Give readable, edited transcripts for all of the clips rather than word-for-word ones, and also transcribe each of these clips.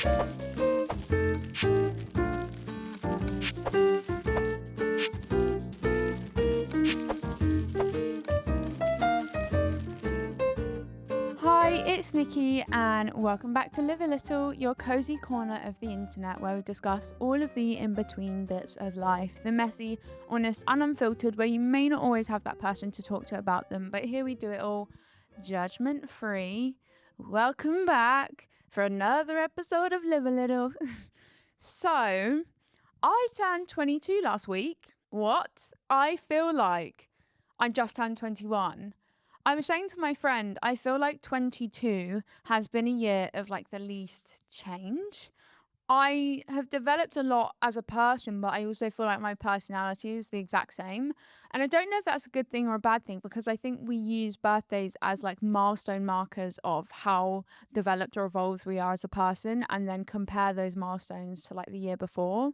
Hi, it's Nikki, and welcome back to Live a Little, your cozy corner of the internet where we discuss all of the in-between bits of life, the messy, honest, and unfiltered, where you may not always have that person to talk to about them, but here we do it all judgment-free. Welcome back for another episode of Live a Little. So, I turned 22 last week. What? I feel like I just turned 21. I was saying to my friend, I feel like 22 has been a year of like the least change. I have developed a lot as a person, but I also feel like my personality is the exact same. And I don't know if that's a good thing or a bad thing, because I think we use birthdays as like milestone markers of how developed or evolved we are as a person, and then compare those milestones to like the year before.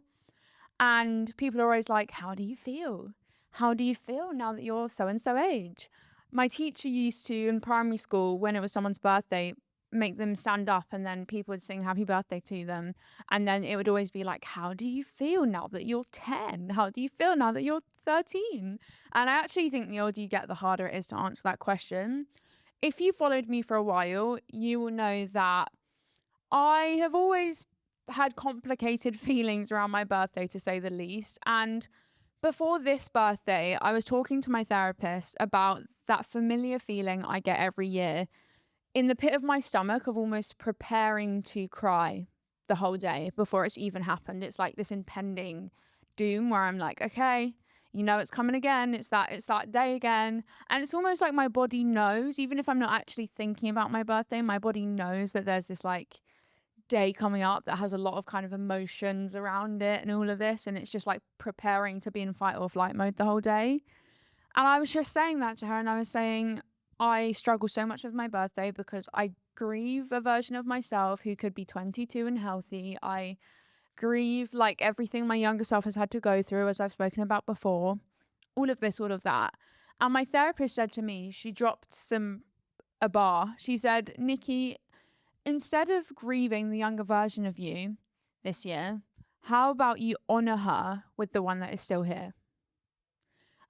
And people are always like, how do you feel? How do you feel now that you're so and so age? My teacher used to, in primary school, when it was someone's birthday, make them stand up and then people would sing happy birthday to them. And then it would always be like, how do you feel now that you're 10? How do you feel now that you're 13? And I actually think the older you get, the harder it is to answer that question. If you followed me for a while, you will know that I have always had complicated feelings around my birthday, to say the least. And before this birthday, I was talking to my therapist about that familiar feeling I get every year in the pit of my stomach of almost preparing to cry the whole day before it's even happened. It's like this impending doom where I'm like, okay, you know it's coming again. It's that day again. And it's almost like my body knows, even if I'm not actually thinking about my birthday, my body knows that there's this like day coming up that has a lot of kind of emotions around it and all of this, and it's just like preparing to be in fight or flight mode the whole day. And I was just saying that to her, and I was saying I struggle so much with my birthday because I grieve a version of myself who could be 22 and healthy. I grieve like everything my younger self has had to go through, as I've spoken about before, all of this, all of that. And my therapist said to me, she dropped a bar. She said, Nikki, instead of grieving the younger version of you this year, how about you honor her with the one that is still here?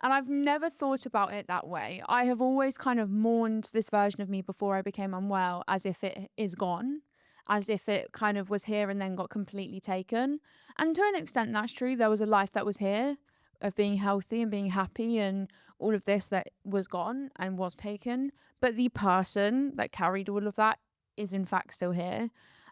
And I've never thought about it that way. I have always kind of mourned this version of me before I became unwell as if it is gone, as if it kind of was here and then got completely taken. And to an extent, that's true. There was a life that was here of being healthy and being happy and all of this that was gone and was taken. But the person that carried all of that is in fact still here.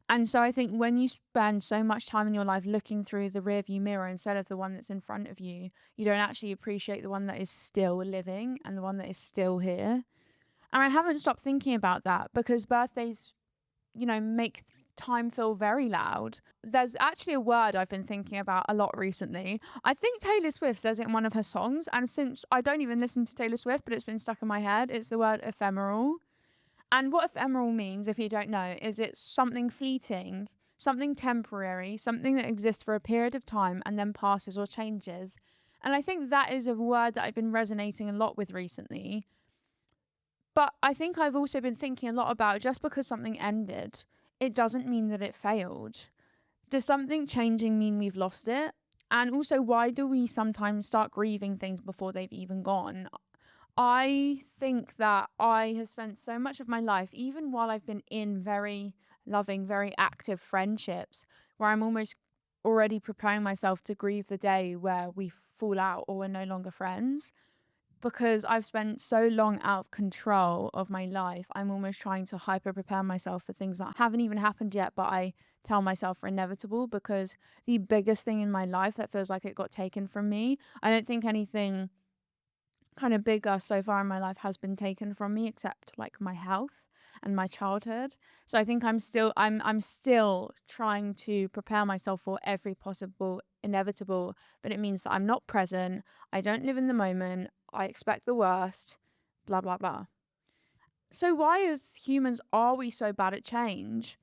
And so I think when you spend so much time in your life looking through the rearview mirror instead of the one that's in front of you, you don't actually appreciate the one that is still living and the one that is still here. And I haven't stopped thinking about that because birthdays, make time feel very loud. There's actually a word I've been thinking about a lot recently. I think Taylor Swift says it in one of her songs. And since I don't even listen to Taylor Swift, but it's been stuck in my head, it's the word ephemeral. And what ephemeral means, if you don't know, is it's something fleeting, something temporary, something that exists for a period of time and then passes or changes. And I think that is a word that I've been resonating a lot with recently. But I think I've also been thinking a lot about just because something ended, it doesn't mean that it failed. Does something changing mean we've lost it? And also, why do we sometimes start grieving things before they've even gone? I think that I have spent so much of my life, even while I've been in very loving, very active friendships, where I'm almost already preparing myself to grieve the day where we fall out or we're no longer friends. Because I've spent so long out of control of my life, I'm almost trying to hyper prepare myself for things that haven't even happened yet, but I tell myself are inevitable, because the biggest thing in my life that feels like it got taken from me, I don't think anything kind of bigger so far in my life has been taken from me except like my health and my childhood. So I think I'm still trying to prepare myself for every possible inevitable, but it means that I'm not present, I don't live in the moment, I expect the worst, blah blah blah. So why as humans are we so bad at change?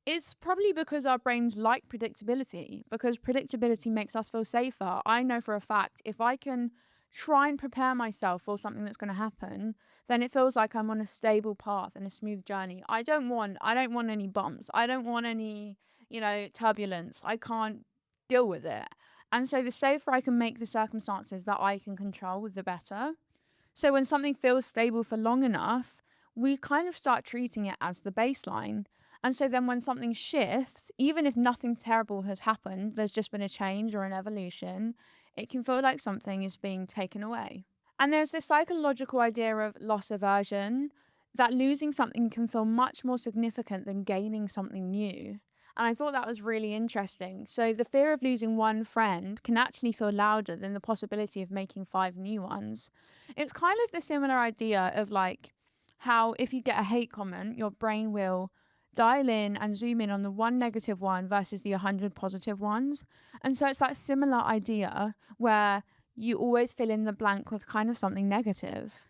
It's probably because our brains like predictability, because predictability makes us feel safer. I know for a fact if I can try and prepare myself for something that's going to happen, then it feels like I'm on a stable path and a smooth journey. I don't want any bumps. I don't want any, turbulence. I can't deal with it. And so the safer I can make the circumstances that I can control, the better. So when something feels stable for long enough, we kind of start treating it as the baseline. And so then when something shifts, even if nothing terrible has happened, there's just been a change or an evolution, it can feel like something is being taken away. And there's this psychological idea of loss aversion, that losing something can feel much more significant than gaining something new. And I thought that was really interesting. So the fear of losing one friend can actually feel louder than the possibility of making five new ones. It's kind of the similar idea of like how if you get a hate comment, your brain will dial in and zoom in on the one negative one versus the 100 positive ones. And so it's that similar idea where you always fill in the blank with kind of something negative.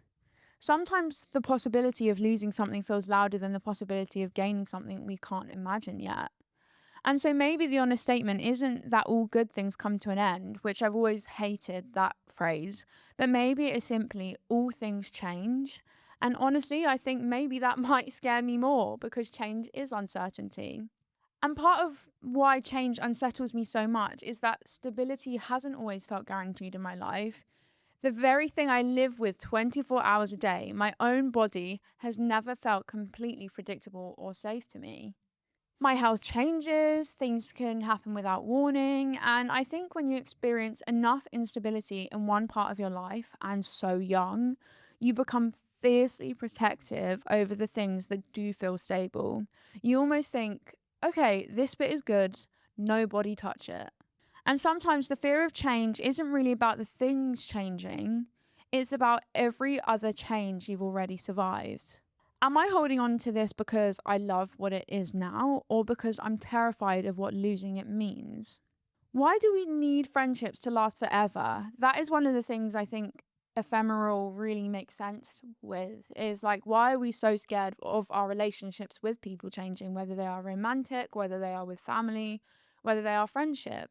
Sometimes the possibility of losing something feels louder than the possibility of gaining something we can't imagine yet. And so maybe the honest statement isn't that all good things come to an end, which I've always hated that phrase, but maybe it is simply all things change. And honestly, I think maybe that might scare me more because change is uncertainty. And part of why change unsettles me so much is that stability hasn't always felt guaranteed in my life. The very thing I live with 24 hours a day, my own body, has never felt completely predictable or safe to me. My health changes, things can happen without warning, and I think when you experience enough instability in one part of your life and so young, you become fiercely protective over the things that do feel stable. You almost think, okay, this bit is good, nobody touch it. And sometimes the fear of change isn't really about the things changing, it's about every other change you've already survived. Am I holding on to this because I love what it is now, or because I'm terrified of what losing it means? Why do we need friendships to last forever? That is one of the things I think ephemeral really makes sense with, is like, why are we so scared of our relationships with people changing, whether they are romantic, whether they are with family, whether they are friendship?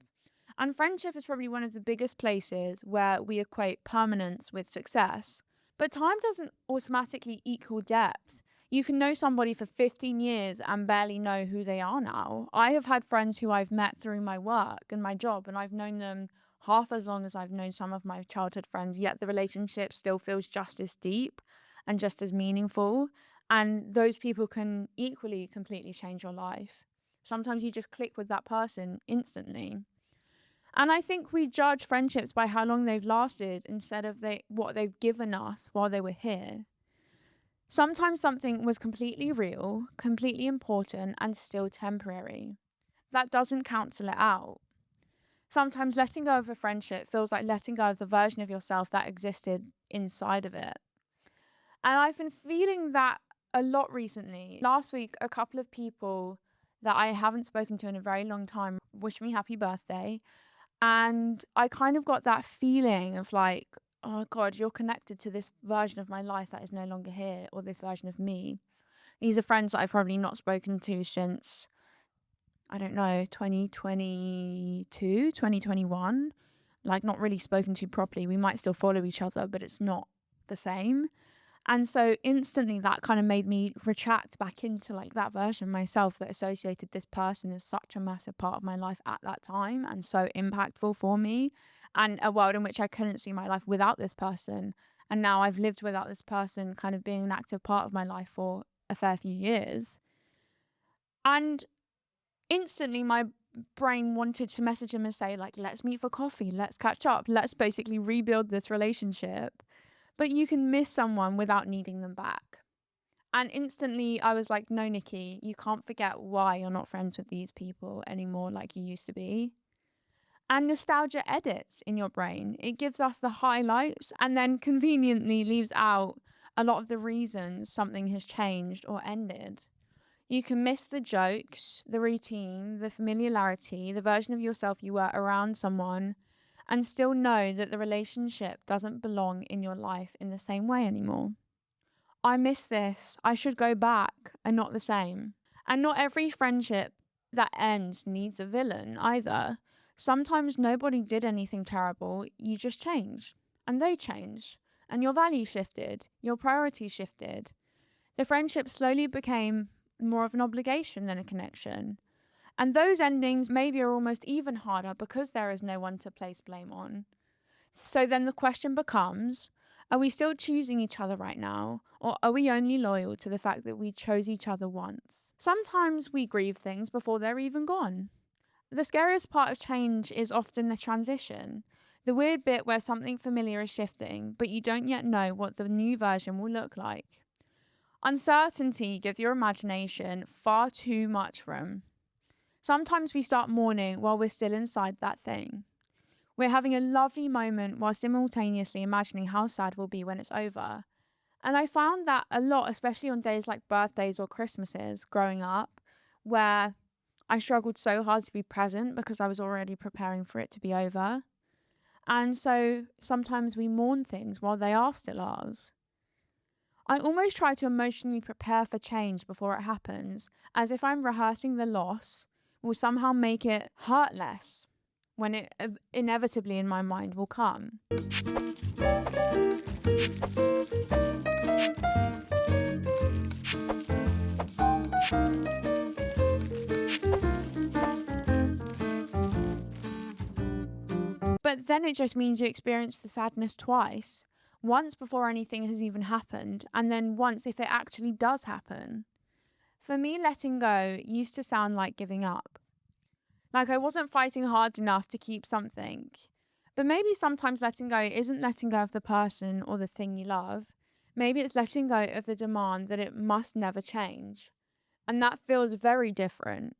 And friendship is probably one of the biggest places where we equate permanence with success. But time doesn't automatically equal depth. You can know somebody for 15 years and barely know who they are now. I have had friends who I've met through my work and my job, and I've known them half as long as I've known some of my childhood friends, yet the relationship still feels just as deep and just as meaningful. And those people can equally completely change your life. Sometimes you just click with that person instantly. And I think we judge friendships by how long they've lasted instead of what they've given us while they were here. Sometimes something was completely real, completely important, and still temporary. That doesn't cancel it out. Sometimes letting go of a friendship feels like letting go of the version of yourself that existed inside of it. And I've been feeling that a lot recently. Last week, a couple of people that I haven't spoken to in a very long time wished me happy birthday. And I kind of got that feeling of like, oh God, you're connected to this version of my life that is no longer here, or this version of me. These are friends that I've probably not spoken to since, I don't know, 2022, 2021. Like, not really spoken to properly. We might still follow each other, but it's not the same. And so instantly that kind of made me retract back into like that version of myself that associated this person as such a massive part of my life at that time and so impactful for me, and a world in which I couldn't see my life without this person. And now I've lived without this person kind of being an active part of my life for a fair few years. And instantly my brain wanted to message him and say like, let's meet for coffee, let's catch up, let's basically rebuild this relationship. But you can miss someone without needing them back. And instantly I was like, no, Nikki, you can't forget why you're not friends with these people anymore like you used to be. And nostalgia edits in your brain. It gives us the highlights and then conveniently leaves out a lot of the reasons something has changed or ended. You can miss the jokes, the routine, the familiarity, the version of yourself you were around someone, and still know that the relationship doesn't belong in your life in the same way anymore. I miss this. I should go back, and not the same. And not every friendship that ends needs a villain either. Sometimes nobody did anything terrible, you just changed. and they changed, and your values shifted, your priorities shifted. The friendship slowly became more of an obligation than a connection. And those endings maybe are almost even harder because there is no one to place blame on. So then the question becomes, are we still choosing each other right now? Or are we only loyal to the fact that we chose each other once? Sometimes we grieve things before they're even gone. The scariest part of change is often the transition. The weird bit where something familiar is shifting, but you don't yet know what the new version will look like. Uncertainty gives your imagination far too much room. Sometimes we start mourning while we're still inside that thing. We're having a lovely moment while simultaneously imagining how sad we'll be when it's over. And I found that a lot, especially on days like birthdays or Christmases growing up, where I struggled so hard to be present because I was already preparing for it to be over. And so sometimes we mourn things while they are still ours. I almost try to emotionally prepare for change before it happens, as if I'm rehearsing the loss will somehow make it hurt less when it inevitably in my mind will come. But then it just means you experience the sadness twice. Once before anything has even happened, and then once if it actually does happen. For me, letting go used to sound like giving up. Like I wasn't fighting hard enough to keep something. But maybe sometimes letting go isn't letting go of the person or the thing you love. Maybe it's letting go of the demand that it must never change. And that feels very different.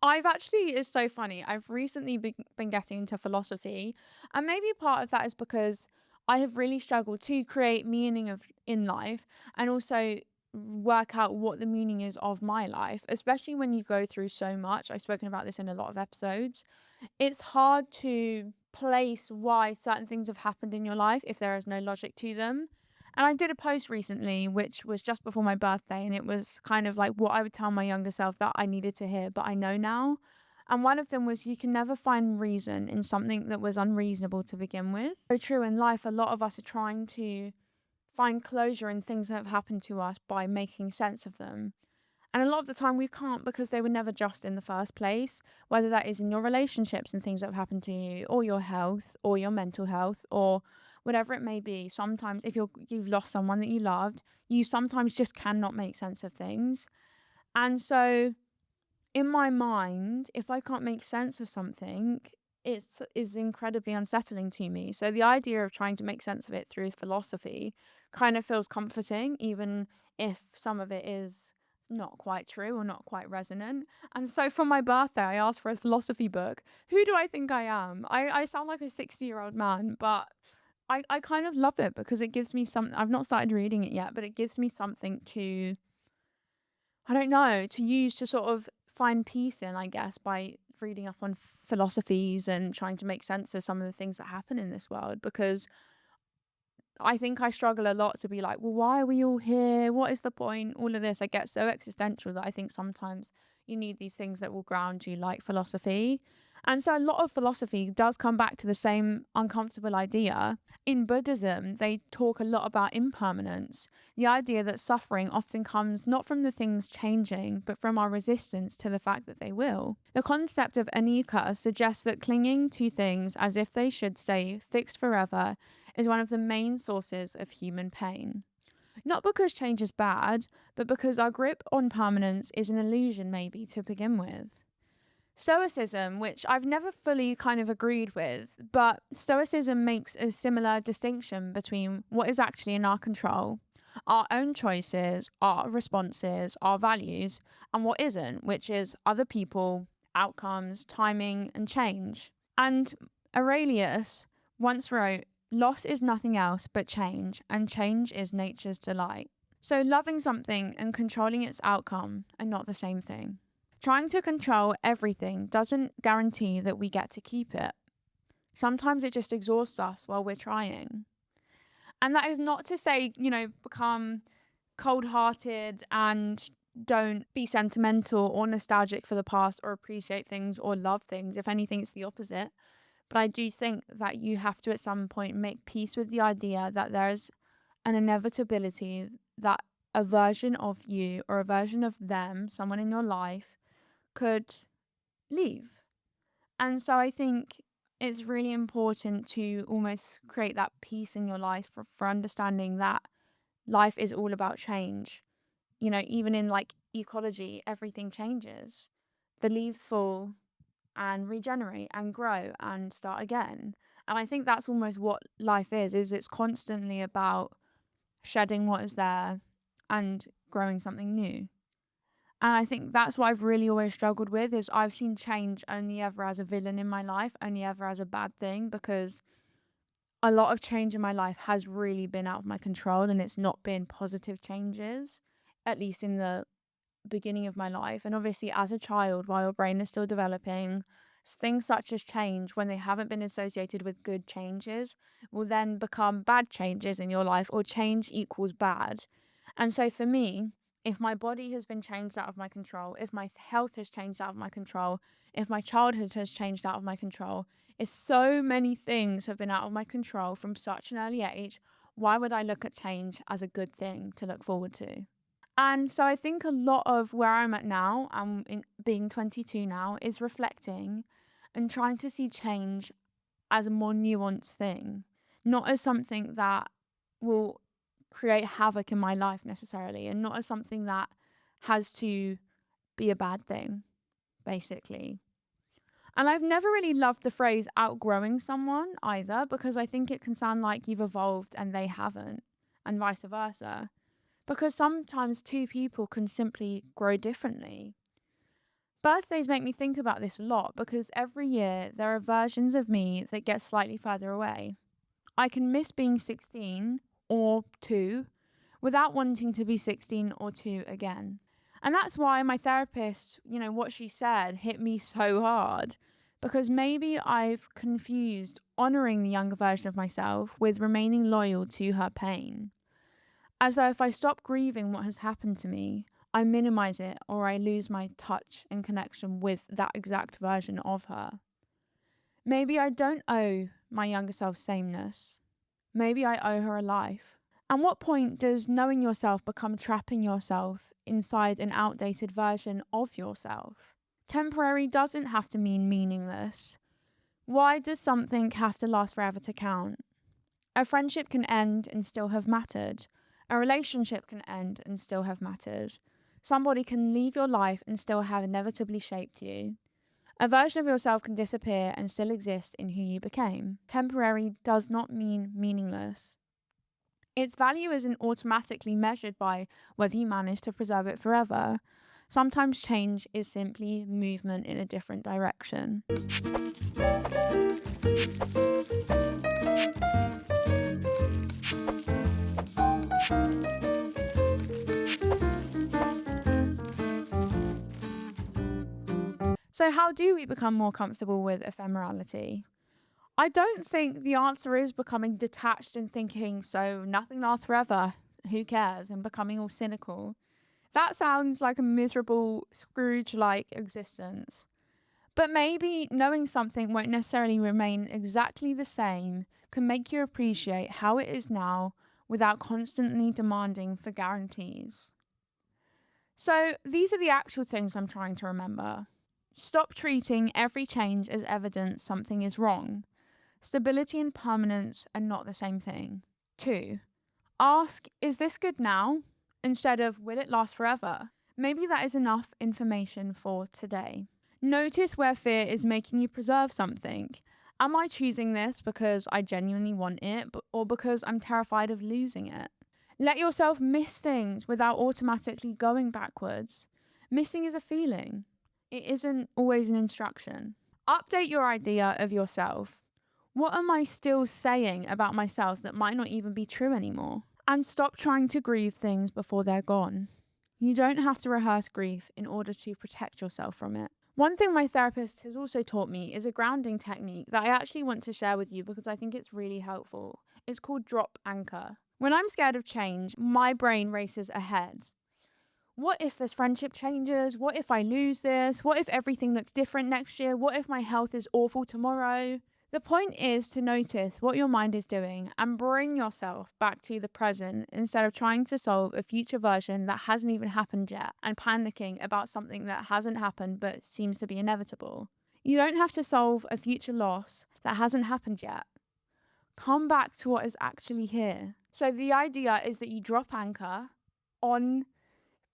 It's so funny. I've recently been getting into philosophy, and maybe part of that is because I have really struggled to create meaning of in life and also work out what the meaning is of my life, especially when you go through so much. I've spoken about this in a lot of episodes. It's hard to place why certain things have happened in your life if there is no logic to them. And I did a post recently, which was just before my birthday, and it was kind of like what I would tell my younger self that I needed to hear, but I know now. And one of them was you can never find reason in something that was unreasonable to begin with. So true in life, a lot of us are trying to find closure in things that have happened to us by making sense of them. And a lot of the time we can't because they were never just in the first place, whether that is in your relationships and things that have happened to you, or your health, or your mental health, or whatever it may be. Sometimes if you've lost someone that you loved, you sometimes just cannot make sense of things. And so in my mind, if I can't make sense of something, it is incredibly unsettling to me. So the idea of trying to make sense of it through philosophy kind of feels comforting, even if some of it is not quite true or not quite resonant. And so for my birthday, I asked for a philosophy book. Who do I think I am? I sound like a 60-year-old man, but I kind of love it because it gives me something. I've not started reading it yet, but it gives me something to, I don't know, to use to sort of find peace in, I guess, by reading up on philosophies and trying to make sense of some of the things that happen in this world. Because I think I struggle a lot to be like, well, why are we all here? What is the point? All of this. I get so existential that I think sometimes you need these things that will ground you, like philosophy. And so a lot of philosophy does come back to the same uncomfortable idea. In Buddhism, they talk a lot about impermanence, the idea that suffering often comes not from the things changing, but from our resistance to the fact that they will. The concept of anicca suggests that clinging to things as if they should stay fixed forever is one of the main sources of human pain. Not because change is bad, but because our grip on permanence is an illusion, maybe, to begin with. Stoicism, which I've never fully kind of agreed with, but Stoicism makes a similar distinction between what is actually in our control, our own choices, our responses, our values, and what isn't, which is other people, outcomes, timing, and change. And Aurelius once wrote, "Loss is nothing else but change, and change is nature's delight." So loving something and controlling its outcome are not the same thing. Trying to control everything doesn't guarantee that we get to keep it. Sometimes it just exhausts us while we're trying. And that is not to say, become cold hearted and don't be sentimental or nostalgic for the past or appreciate things or love things. If anything, it's the opposite. But I do think that you have to at some point make peace with the idea that there's an inevitability that a version of you or a version of them, someone in your life, could leave. And so I think it's really important to almost create that peace in your life for understanding that life is all about change. You know, even in like ecology, everything changes. The leaves fall and regenerate and grow and start again. And I think that's almost what life is it's constantly about shedding what is there and growing something new. And I think that's what I've really always struggled with is I've seen change only ever as a villain in my life, only ever as a bad thing, because a lot of change in my life has really been out of my control and it's not been positive changes, at least in the beginning of my life. And obviously, as a child, while your brain is still developing, things such as change, when they haven't been associated with good changes, will then become bad changes in your life, or change equals bad. And so for me, if my body has been changed out of my control, if my health has changed out of my control, if my childhood has changed out of my control, if so many things have been out of my control from such an early age, why would I look at change as a good thing to look forward to? And so I think a lot of where I'm at now, in being 22 now, is reflecting and trying to see change as a more nuanced thing, not as something that will create havoc in my life necessarily, and not as something that has to be a bad thing, basically. And I've never really loved the phrase outgrowing someone either, because I think it can sound like you've evolved and they haven't, and vice versa. Because sometimes two people can simply grow differently. Birthdays make me think about this a lot because every year there are versions of me that get slightly further away. I can miss being 16 or 2 without wanting to be 16 or 2 again. And that's why my therapist, what she said hit me so hard, because maybe I've confused honoring the younger version of myself with remaining loyal to her pain. As though if I stop grieving what has happened to me, I minimize it or I lose my touch and connection with that exact version of her. Maybe I don't owe my younger self sameness. Maybe I owe her a life. At what point does knowing yourself become trapping yourself inside an outdated version of yourself? Temporary doesn't have to mean meaningless. Why does something have to last forever to count? A friendship can end and still have mattered. A relationship can end and still have mattered. Somebody can leave your life and still have inevitably shaped you. A version of yourself can disappear and still exist in who you became. Temporary does not mean meaningless. Its value isn't automatically measured by whether you manage to preserve it forever. Sometimes change is simply movement in a different direction. So how do we become more comfortable with ephemerality? I don't think the answer is becoming detached and thinking, so nothing lasts forever, who cares, and becoming all cynical. That sounds like a miserable Scrooge-like existence. But maybe knowing something won't necessarily remain exactly the same can make you appreciate how it is now without constantly demanding for guarantees. So these are the actual things I'm trying to remember. Stop treating every change as evidence something is wrong. Stability and permanence are not the same thing. 2. Ask, is this good now? Instead of, will it last forever? Maybe that is enough information for today. Notice where fear is making you preserve something. Am I choosing this because I genuinely want it, or because I'm terrified of losing it? Let yourself miss things without automatically going backwards. Missing is a feeling. It isn't always an instruction. Update your idea of yourself. What am I still saying about myself that might not even be true anymore? And stop trying to grieve things before they're gone. You don't have to rehearse grief in order to protect yourself from it. One thing my therapist has also taught me is a grounding technique that I actually want to share with you because I think it's really helpful. It's called drop anchor. When I'm scared of change, my brain races ahead. What if this friendship changes? What if I lose this? What if everything looks different next year? What if my health is awful tomorrow? The point is to notice what your mind is doing and bring yourself back to the present instead of trying to solve a future version that hasn't even happened yet and panicking about something that hasn't happened but seems to be inevitable. You don't have to solve a future loss that hasn't happened yet. Come back to what is actually here. So the idea is that you drop anchor on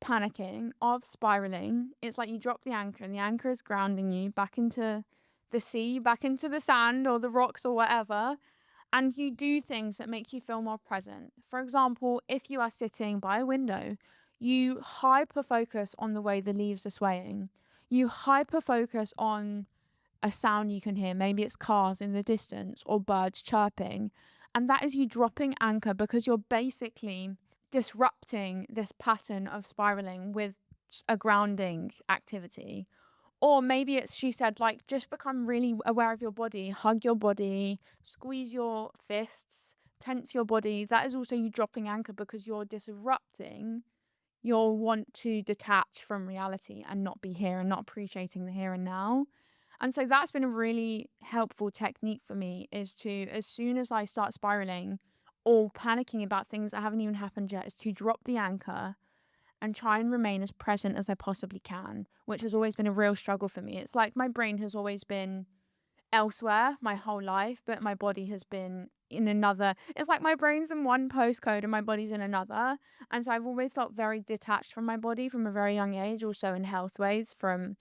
panicking, of spiraling. It's like you drop the anchor and the anchor is grounding you back into the sea, back into the sand or the rocks or whatever. And you do things that make you feel more present. For example, if you are sitting by a window, you hyper focus on the way the leaves are swaying. You hyper focus on a sound you can hear. Maybe it's cars in the distance or birds chirping. And that is you dropping anchor because you're basically disrupting this pattern of spiraling with a grounding activity. Or maybe it's, she said, like, just become really aware of your body, hug your body, squeeze your fists, tense your body. That is also you dropping anchor because you're disrupting your want to detach from reality and not be here and not appreciating the here and now. And so that's been a really helpful technique for me, is to, as soon as I start spiraling or panicking about things that haven't even happened yet, is to drop the anchor and try and remain as present as I possibly can, which has always been a real struggle for me. It's like my brain has always been elsewhere my whole life, but my body has been in another. It's like my brain's in one postcode and my body's in another. And so I've always felt very detached from my body from a very young age, also in health ways, from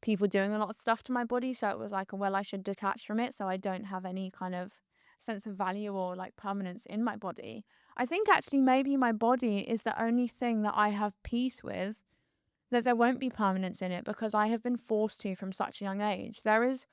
people doing a lot of stuff to my body. So it was like, well, I should detach from it so I don't have any kind of sense of value or like permanence in my body. I think actually maybe my body is the only thing that I have peace with, that there won't be permanence in it, because I have been forced to from such a young age. There is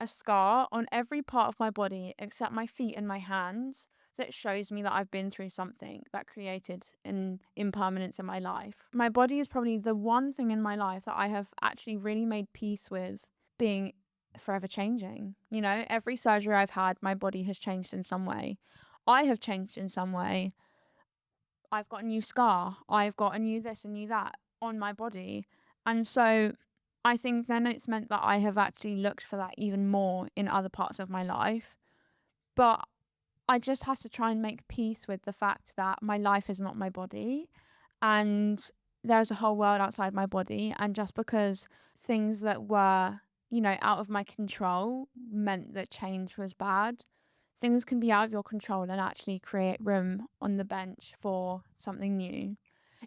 a scar on every part of my body except my feet and my hands that shows me that I've been through something that created an impermanence in my life. My body is probably the one thing in my life that I have actually really made peace with being forever changing. You know, every surgery I've had, my body has changed in some way. I have changed in some way. I've got a new scar. I've got a new this, a new that on my body. And so I think then it's meant that I have actually looked for that even more in other parts of my life. But I just have to try and make peace with the fact that my life is not my body and there's a whole world outside my body. And just because things that were, you know, out of my control meant that change was bad, things can be out of your control and actually create room on the bench for something new.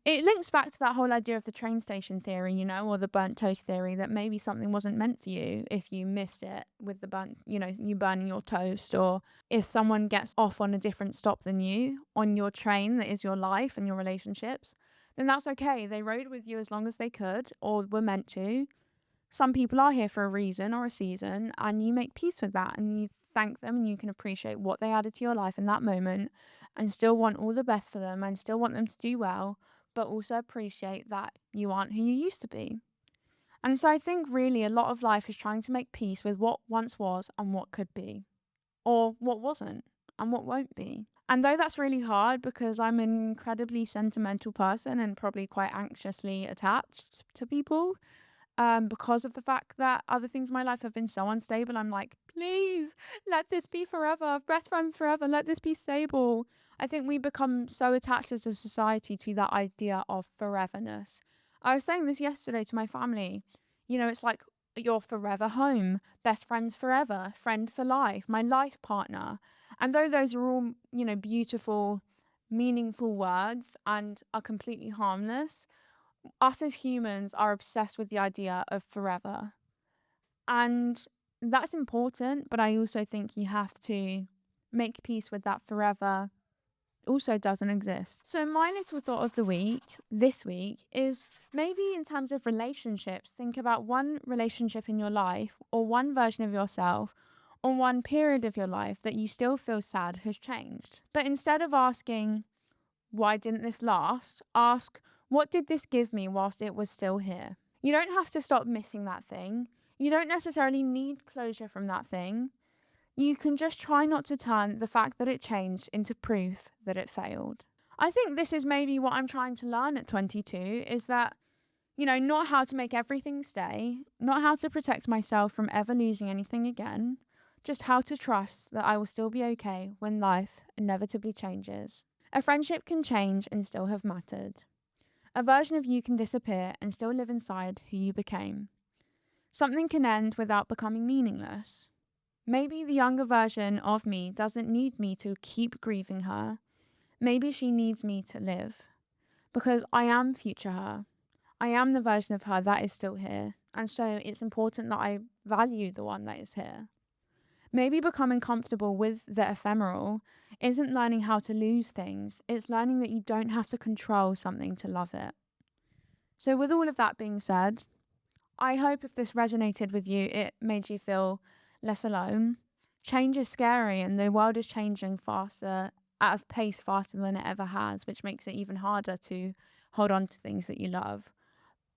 It links back to that whole idea of the train station theory, you know, or the burnt toast theory, that maybe something wasn't meant for you if you missed it with the burnt, you know, you burning your toast, or if someone gets off on a different stop than you on your train that is your life and your relationships, then that's okay. They rode with you as long as they could or were meant to. Some people are here for a reason or a season, and you make peace with that and you thank them and you can appreciate what they added to your life in that moment and still want all the best for them and still want them to do well, but also appreciate that you aren't who you used to be. And so I think really a lot of life is trying to make peace with what once was and what could be, or what wasn't and what won't be. And though that's really hard because I'm an incredibly sentimental person and probably quite anxiously attached to people, because of the fact that other things in my life have been so unstable, I'm like, please, let this be forever. Best friends forever. Let this be stable. I think we become so attached as a society to that idea of foreverness. I was saying this yesterday to my family. You know, it's like your forever home, best friends forever, friend for life, my life partner. And though those are all, you know, beautiful, meaningful words and are completely harmless, us as humans are obsessed with the idea of forever. And that's important, but I also think you have to make peace with that forever also doesn't exist. So my little thought of the week, this week, is maybe in terms of relationships, think about one relationship in your life or one version of yourself or one period of your life that you still feel sad has changed. But instead of asking, why didn't this last? Ask, what did this give me whilst it was still here? You don't have to stop missing that thing. You don't necessarily need closure from that thing. You can just try not to turn the fact that it changed into proof that it failed. I think this is maybe what I'm trying to learn at 22, is that, you know, not how to make everything stay, not how to protect myself from ever losing anything again, just how to trust that I will still be okay when life inevitably changes. A friendship can change and still have mattered. A version of you can disappear and still live inside who you became. Something can end without becoming meaningless. Maybe the younger version of me doesn't need me to keep grieving her. Maybe she needs me to live. Because I am future her. I am the version of her that is still here. And so it's important that I value the one that is here. Maybe becoming comfortable with the ephemeral isn't learning how to lose things, it's learning that you don't have to control something to love it. So, with all of that being said, I hope if this resonated with you, it made you feel less alone. Change is scary, and the world is changing faster, at a pace faster than it ever has, which makes it even harder to hold on to things that you love.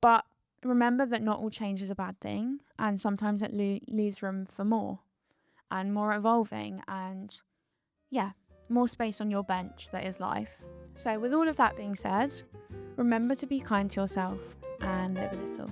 But remember that not all change is a bad thing, and sometimes it leaves room for more and more evolving and, yeah, more space on your bench that is life. So, with all of that being said, remember to be kind to yourself and live a little.